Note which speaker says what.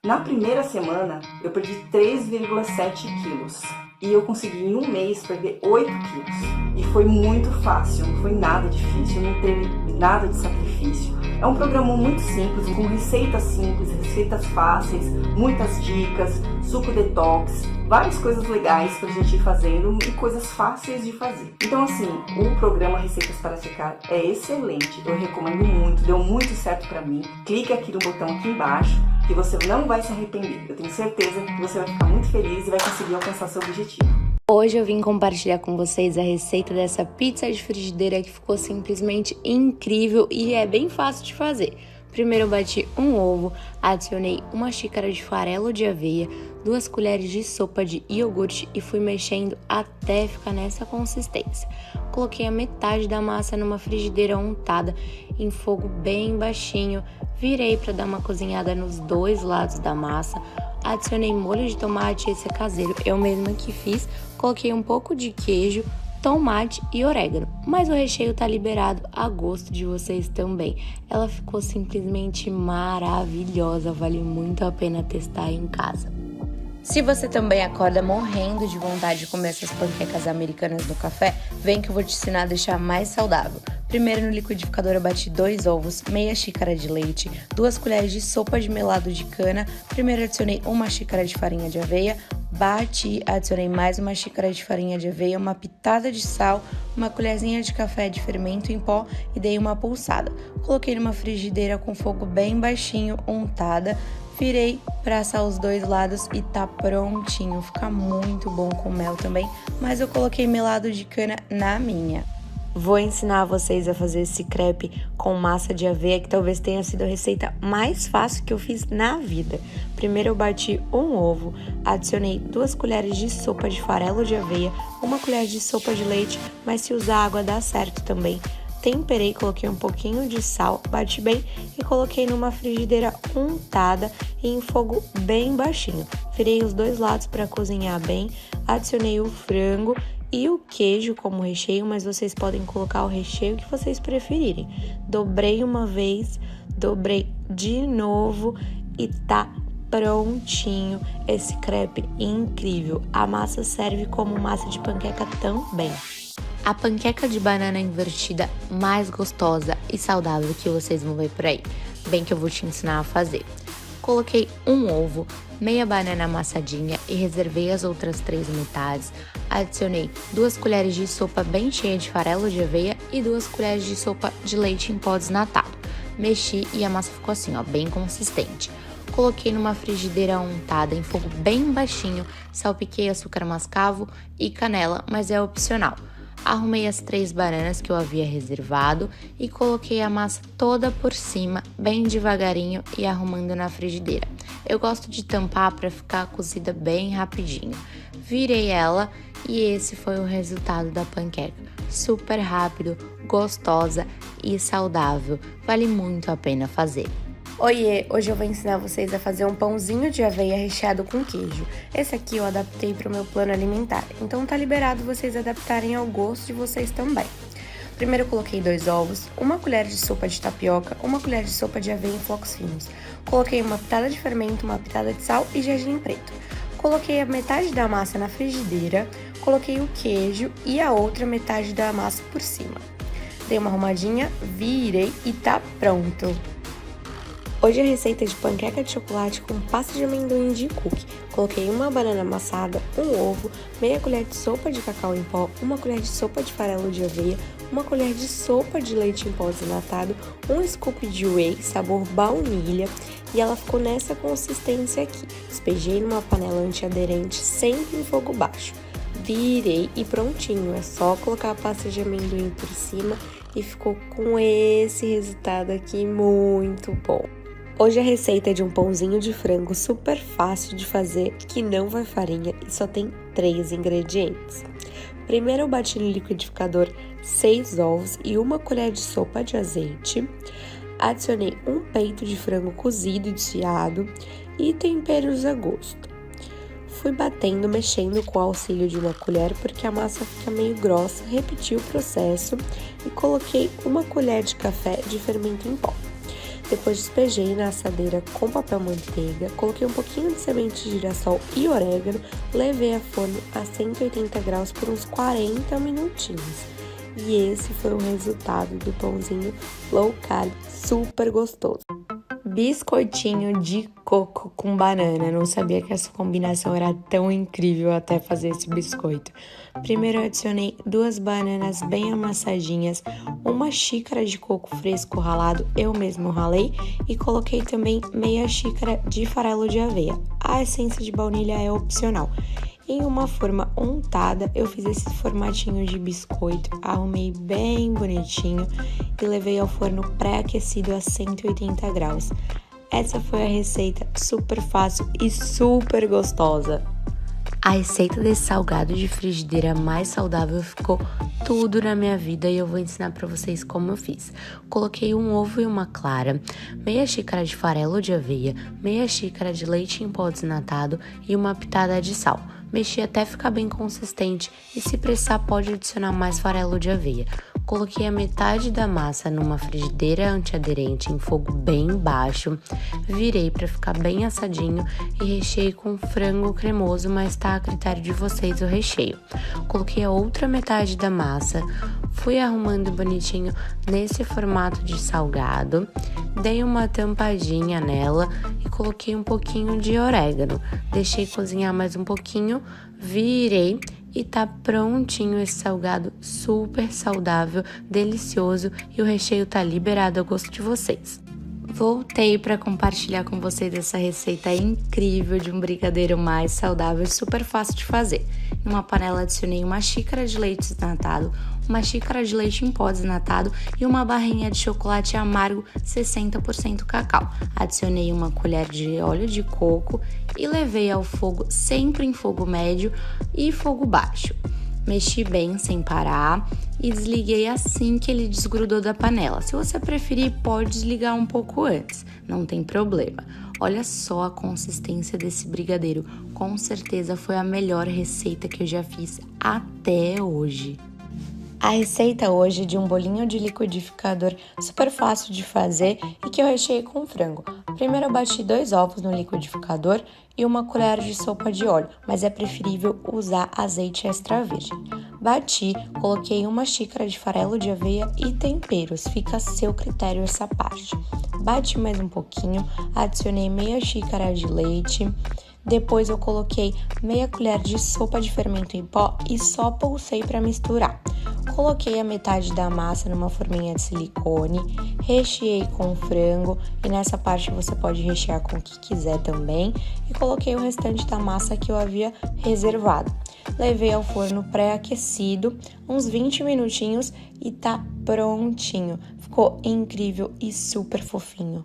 Speaker 1: Na primeira semana, eu perdi 3,7 quilos e eu consegui em um mês perder 8 quilos. E foi muito fácil, não foi nada difícil, não teve nada de sacrifício. É um programa muito simples, com receitas simples, receitas fáceis, muitas dicas, suco detox, várias coisas legais pra gente ir fazendo e coisas fáceis de fazer. Então assim, o programa Receitas para Secar é excelente, eu recomendo muito, deu muito certo pra mim. Clique aqui no botão aqui embaixo que você não vai se arrepender. Eu tenho certeza que você vai ficar muito feliz e vai conseguir alcançar seu objetivo.
Speaker 2: Hoje eu vim compartilhar com vocês a receita dessa pizza de frigideira que ficou simplesmente incrível e é bem fácil de fazer. Primeiro eu bati um ovo, adicionei uma xícara de farelo de aveia, 2 colheres de sopa de iogurte e fui mexendo até ficar nessa consistência. Coloquei a metade da massa numa frigideira untada em fogo bem baixinho, virei para dar uma cozinhada nos 2 lados da massa, adicionei molho de tomate, esse é caseiro, eu mesma que fiz, coloquei um pouco de queijo, tomate e orégano, mas o recheio tá liberado a gosto de vocês também. Ela ficou simplesmente maravilhosa, vale muito a pena testar em casa. Se você também acorda morrendo de vontade de comer essas panquecas americanas no café, vem que eu vou te ensinar a deixar mais saudável. Primeiro no liquidificador eu bati 2 ovos, meia xícara de leite, 2 colheres de sopa de melado de cana, primeiro adicionei uma xícara de farinha de aveia, bati, adicionei mais uma xícara de farinha de aveia, uma pitada de sal, uma colherzinha de café de fermento em pó e dei uma pulsada. Coloquei numa frigideira com fogo bem baixinho, untada, virei para assar os 2 lados e tá prontinho. Fica muito bom com mel também, mas eu coloquei melado de cana na minha. Vou ensinar vocês a fazer esse crepe com massa de aveia, que talvez tenha sido a receita mais fácil que eu fiz na vida. Primeiro eu bati um ovo, adicionei 2 colheres de sopa de farelo de aveia, 1 colher de sopa de leite, mas se usar água dá certo também. Temperei, coloquei um pouquinho de sal, bati bem e coloquei numa frigideira untada e em fogo bem baixinho. Virei os 2 lados para cozinhar bem, adicionei o frango e o queijo como recheio, mas vocês podem colocar o recheio que vocês preferirem. Dobrei uma vez, dobrei de novo e tá prontinho esse crepe incrível. A massa serve como massa de panqueca também. A panqueca de banana invertida mais gostosa e saudável que vocês vão ver por aí. Bem que eu vou te ensinar a fazer. Coloquei um ovo, meia banana amassadinha e reservei as outras 3 metades. Adicionei 2 colheres de sopa bem cheia de farelo de aveia e 2 colheres de sopa de leite em pó desnatado. Mexi e a massa ficou assim, ó, bem consistente. Coloquei numa frigideira untada em fogo bem baixinho, salpiquei açúcar mascavo e canela, mas é opcional. Arrumei as 3 bananas que eu havia reservado e coloquei a massa toda por cima, bem devagarinho e arrumando na frigideira. Eu gosto de tampar para ficar cozida bem rapidinho. Virei ela e esse foi o resultado da panqueca. Super rápido, gostosa e saudável. Vale muito a pena fazer. Oiê! Hoje eu vou ensinar vocês a fazer um pãozinho de aveia recheado com queijo. Esse aqui eu adaptei para o meu plano alimentar, então tá liberado vocês adaptarem ao gosto de vocês também. Primeiro eu coloquei 2 ovos, 1 colher de sopa de tapioca, 1 colher de sopa de aveia em flocos finos. Coloquei uma pitada de fermento, uma pitada de sal e gergelim preto. Coloquei a metade da massa na frigideira, coloquei o queijo e a outra metade da massa por cima. Dei uma arrumadinha, virei e tá pronto! Hoje a receita é de panqueca de chocolate com pasta de amendoim de cookie. Coloquei uma banana amassada, um ovo, meia colher de sopa de cacau em pó, 1 colher de sopa de farelo de aveia, 1 colher de sopa de leite em pó desnatado, 1 scoop de whey sabor baunilha e ela ficou nessa consistência aqui. Despejei numa panela antiaderente, sempre em fogo baixo. Virei e prontinho, é só colocar a pasta de amendoim por cima e ficou com esse resultado aqui muito bom. Hoje a receita é de um pãozinho de frango super fácil de fazer, que não vai farinha e só tem 3 ingredientes. Primeiro eu bati no liquidificador 6 ovos e 1 colher de sopa de azeite. Adicionei um peito de frango cozido e desfiado e temperos a gosto. Fui batendo, mexendo com o auxílio de 1 colher porque a massa fica meio grossa. Repeti o processo e coloquei 1 colher de café de fermento em pó. Depois despejei na assadeira com papel manteiga, coloquei um pouquinho de semente de girassol e orégano, levei a forno a 180 graus por uns 40 minutinhos. E esse foi o resultado do pãozinho low carb, super gostoso. Biscoitinho de coco com banana. Não sabia que essa combinação era tão incrível até fazer esse biscoito. Primeiro eu adicionei 2 bananas bem amassadinhas, 1 xícara de coco fresco ralado, eu mesmo ralei, e coloquei também meia xícara de farelo de aveia. A essência de baunilha é opcional. Em uma forma untada, eu fiz esse formatinho de biscoito, arrumei bem bonitinho e levei ao forno pré-aquecido a 180 graus. Essa foi a receita super fácil e super gostosa. A receita desse salgado de frigideira mais saudável ficou tudo na minha vida e eu vou ensinar pra vocês como eu fiz. Coloquei um ovo e uma clara, meia xícara de farelo de aveia, meia xícara de leite em pó desnatado e uma pitada de sal. Mexi até ficar bem consistente e, se precisar, pode adicionar mais farelo de aveia. Coloquei a metade da massa numa frigideira antiaderente em fogo bem baixo, virei para ficar bem assadinho e recheei com frango cremoso, mas tá a critério de vocês o recheio. Coloquei a outra metade da massa, fui arrumando bonitinho nesse formato de salgado, dei uma tampadinha nela e coloquei um pouquinho de orégano. Deixei cozinhar mais um pouquinho, virei e tá prontinho esse salgado super saudável, delicioso, e o recheio tá liberado ao gosto de vocês. Voltei para compartilhar com vocês essa receita incrível de um brigadeiro mais saudável e super fácil de fazer. Em uma panela adicionei 1 xícara de leite desnatado, 1 xícara de leite em pó desnatado e uma barrinha de chocolate amargo 60% cacau. Adicionei 1 colher de óleo de coco e levei ao fogo, sempre em fogo médio e fogo baixo. Mexi bem sem parar e desliguei assim que ele desgrudou da panela. Se você preferir, pode desligar um pouco antes, não tem problema. Olha só a consistência desse brigadeiro, com certeza foi a melhor receita que eu já fiz até hoje. A receita hoje é de um bolinho de liquidificador super fácil de fazer e que eu recheei com frango. Primeiro eu bati 2 ovos no liquidificador e 1 colher de sopa de óleo, mas é preferível usar azeite extra virgem. Bati, coloquei 1 xícara de farelo de aveia e temperos, fica a seu critério essa parte. Bati mais um pouquinho, adicionei meia xícara de leite. Depois eu coloquei meia colher de sopa de fermento em pó e só pulsei para misturar. Coloquei a metade da massa numa forminha de silicone, recheei com frango e nessa parte você pode rechear com o que quiser também, e coloquei o restante da massa que eu havia reservado. Levei ao forno pré-aquecido uns 20 minutinhos e tá prontinho. Ficou incrível e super fofinho.